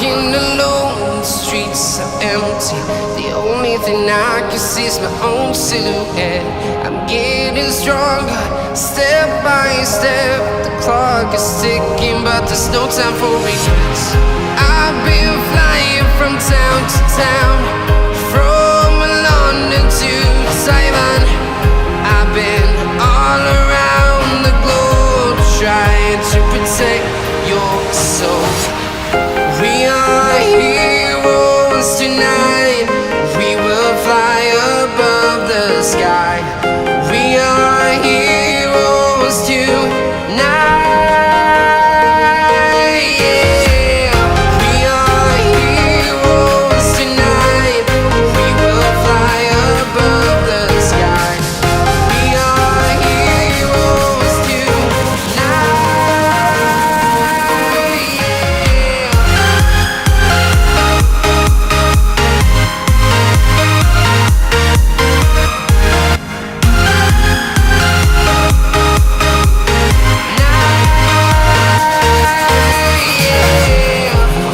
walking alone, the streets are empty. The only thing I can see is my own silhouette. I'm getting stronger, step by step. The clock is ticking, but there's no time for regrets. I've been flying from town to town, from London to Taiwan. I've been all around the globe, trying to protect your soul. We are heroes tonight. We will fly above the sky. We are heroes tonight. Yeah. We are heroes tonight. We will fly above the sky. We are heroes tonight.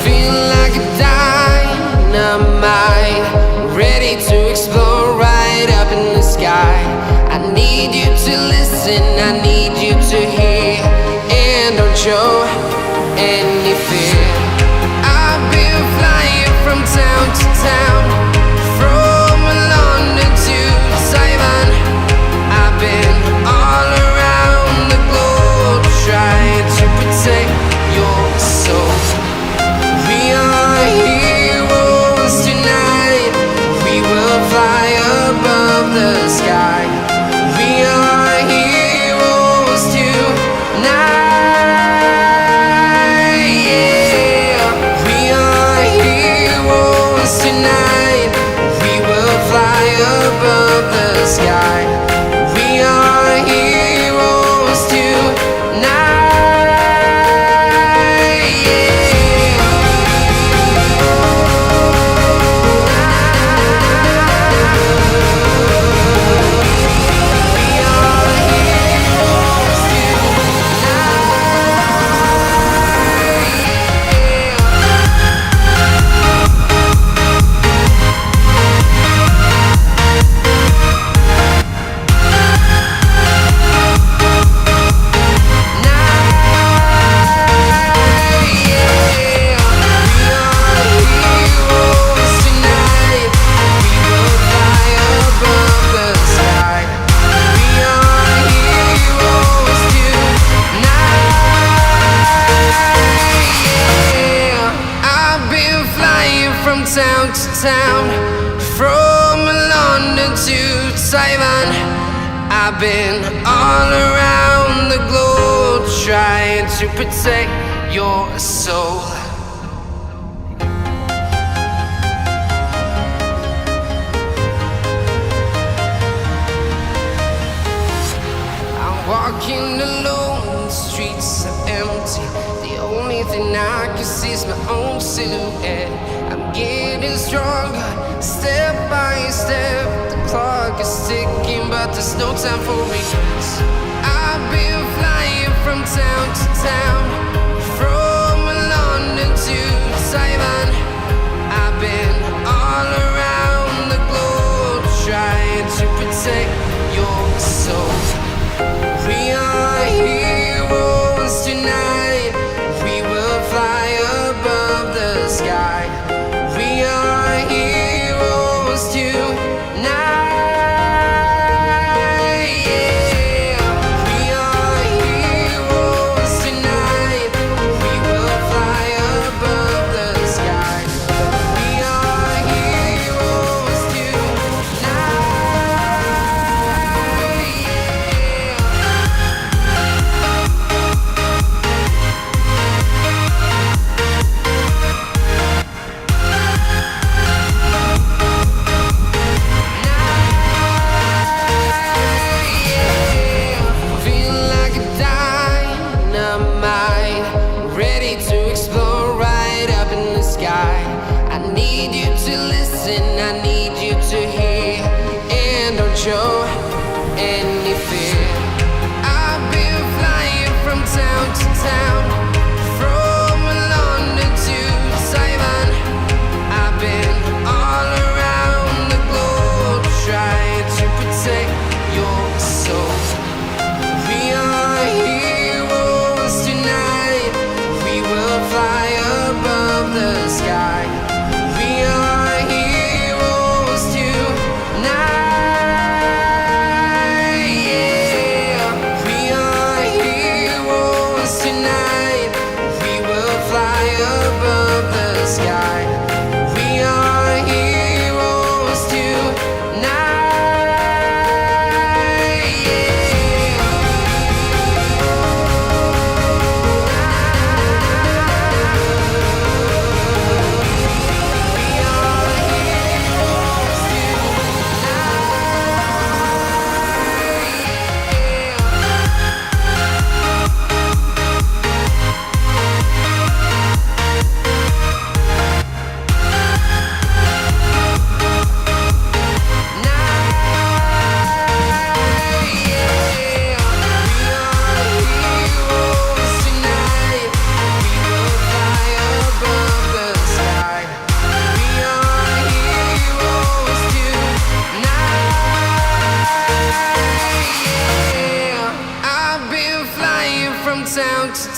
Feel like a dynamite, ready to explode right up in the sky. I need you to listen, I need you to hear, and don't show any fear. I've been flying from town to town, from London to Taiwan. I've been all around the globe, trying to protect your soul. We are heroes tonight. We will fly above the sky. We are heroes tonight. Yeah. We are heroes tonight. We will fly above the sky. We are heroes tonight. From town to town, from London to Taiwan. I've been all around the globe, trying to protect your soul. I'm walking alone, the streets are empty. The only thing I can see is my own silhouette. I'm getting stronger, step by step. The clock is ticking, but there's no time for regrets. I've been flying from town to town, from London to Taiwan. I've been all around the globe, trying to protect your soul. We are heroes tonight. We will fly above the sky. We are heroes tonight. Yeah. We are heroes tonight.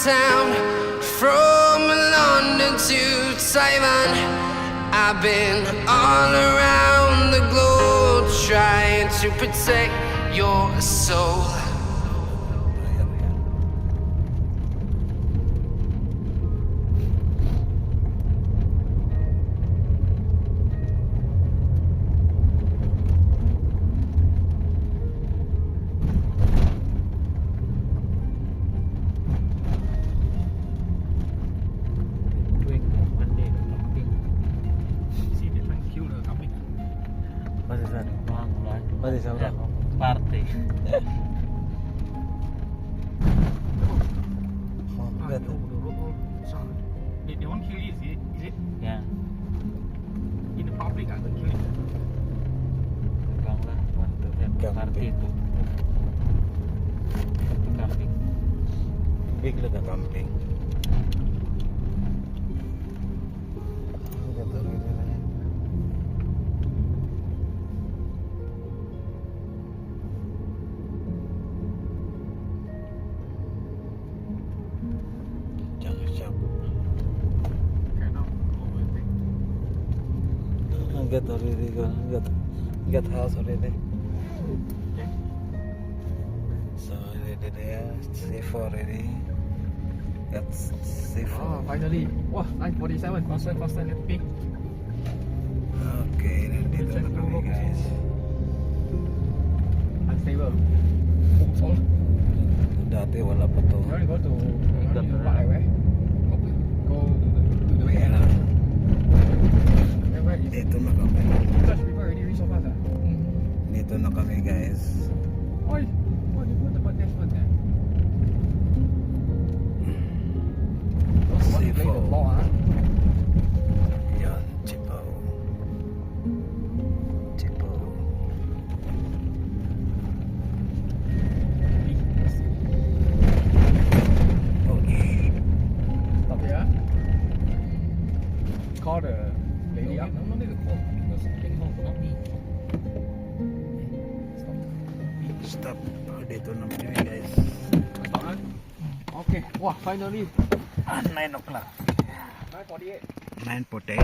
town, from London to Taiwan. I've been all around the globe trying to protect your soul. What is that? Party. They won't kill you, is it? Yeah. In the public, I don't kill you. Bangla, party itu. Kambing. Big lang ang camping. Get already gone. Get house already. Okay. So already there. Safe already. Got safe. Oh, finally. Wah, 9:47. Faster, let me. Okay, nandito na kami guys. Unstable. Full. Dati wala pa to. You only go to right way. Go to the way Ayan end. na. Then where is it? Dito na kami. Touch people already reach so fast. Dito na kami guys. Oi, what you put the advertisement there? What you play the ball, huh? Yan, Chipaw. Chipaw. Ouch. Stop here. Call the lady up. No need to call because getting home not me. Stop. Dito na kami guys. Stop, huh? Okay. Wow, finally. 9 o'clock. 9:48. 9:40.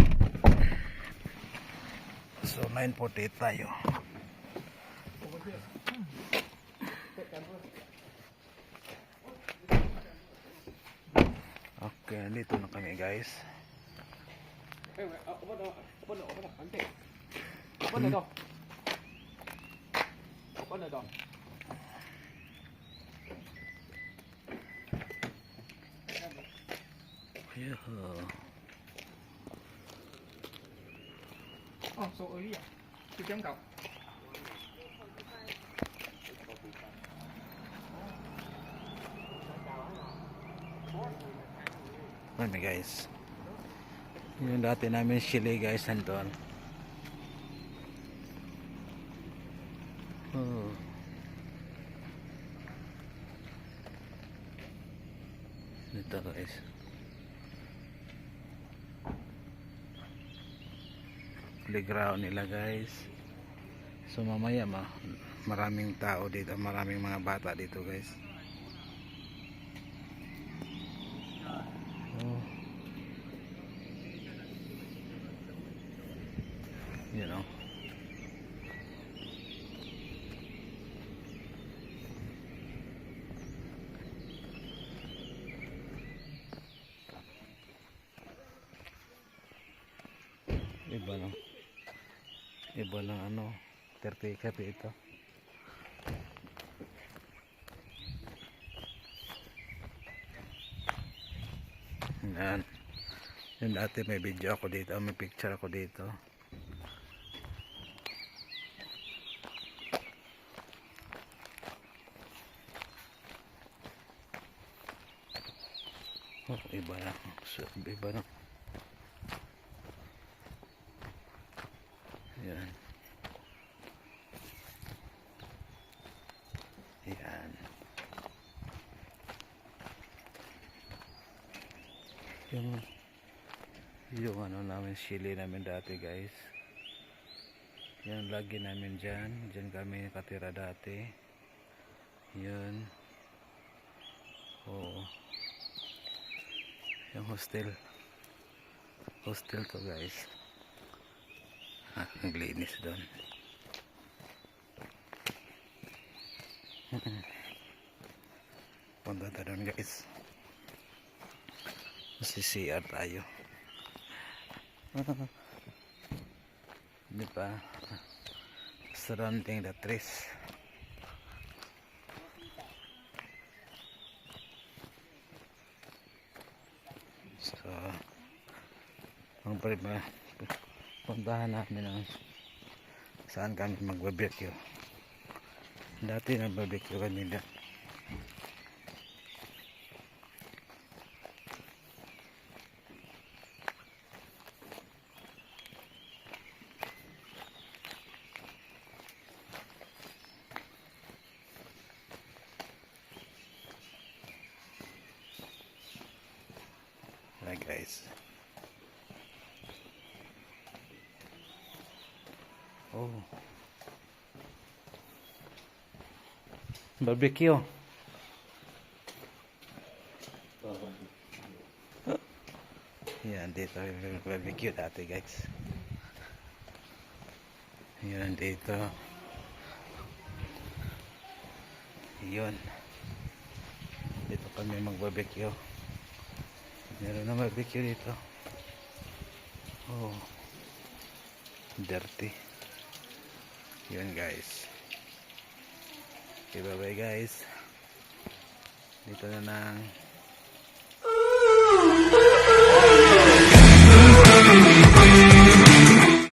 So 9:40 tayo. Over here. Take camera. Okay, dito na kami guys. Hey, wait, open the Ante. Open the door. Open the door. Yeah. Oh, so early à? Chưa chém cọc. Ano guys. Yung dati namin Chile guys nandun. Oh. Dito guys. Playground nila guys. So mamaya maraming tao dito, maraming mga bata dito guys. Oh. You know. Iba lang ano, 30 kat ito. Yan. Yung dati may video ako dito, may picture ako dito. Oh, iba na. Iba na. Yan. Yan. Yung ano namin, sili namin dati guys. Yan, lagi namin dyan. Dyan kami nakatira dati. Yan. Oo. Yung hostel. Hostel to guys. Ang linis doon. Punta tayo doon guys. CR tayo. Di ba? Surrounding the trees. So, ang puntahan namin ang saan kami mag-barbecue. Dati nag-barbecue kami doon. Hi guys. Oh. Barbecue. Yan dito yung barbecue dati guys. Yan dito. Yun. Dito kami mag-barbecue. Meron na barbecue dito. Oh. Dirty. Yun guys. Okay, bye bye guys. Dito na ng